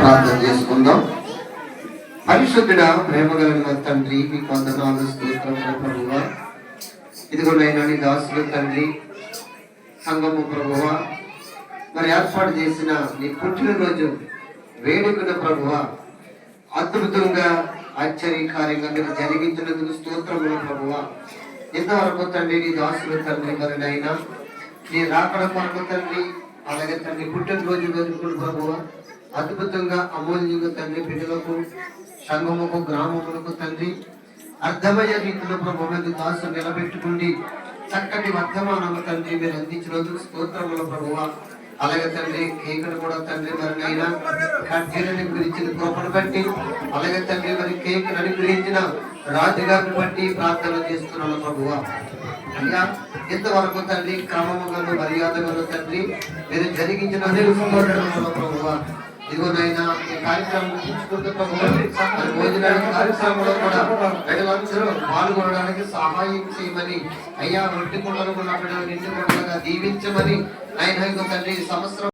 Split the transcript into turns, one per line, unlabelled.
ప్రార్థన చేసుకుందాం. పరిశుద్ధుడ, ప్రేమ కలిగిన తండ్రి, మీకు వందనాలు, స్తోత్రములు ప్రభువా. ఇదిగో నైనా నీ దాసులు తండ్రి, సంఘము ప్రభువా, మరి ఏర్పాటు చేసిన నీ పుట్టినరోజు వేడుకను ప్రభువా అద్భుతంగా ఆశ్చర్యకార్యంగా మీరు జరిగించినందుకు స్తోత్రములు ప్రభువా. ఇంతవరకు తండ్రి నీ దాసులు తండ్రి, మరి నైనా నీ రాకడ కొరకు తండ్రి, అలాగే తండ్రి పుట్టినరోజు వేడుకలు ప్రభువా అద్భుతంగా అమూల్యంగా తండ్రి బిడ్డలకు, సంఘముకు, గ్రామములకు తండ్రి అర్థమయ్యే రీతిలో ప్రభు మీద దాసు నిలబెట్టుకుండి చక్కటి వర్తమానము తండ్రి మీరు అందించినందుకు స్తోత్రములు ప్రభువా. అలాగే తండ్రి కేకును కూడా తండ్రి మరి అయినా కర్జీలను గురించిన కృపను బట్టి, అలాగే తండ్రి మరి కేక్ అనుగ్రహించిన రాజుగారిని బట్టి ప్రార్థన చేస్తున్నాను ప్రభువా. అయ్యా ఇంతవరకు తండ్రి క్రమముగాను మర్యాదగాను తండ్రి మీరు జరిగించిన ప్రభువా. ఇదిగోనైనా ఈ కార్యక్రమం ముగించుకుంటూ భోజనాల కార్యక్రమంలో కూడా ప్రజలందరూ పాల్గొనడానికి సహాయం చేయమని, అయ్యా రొట్టె కుండలు కూడా నిండు కుండలుగా దీవించమని ఆయన తండ్రి సంవత్సరం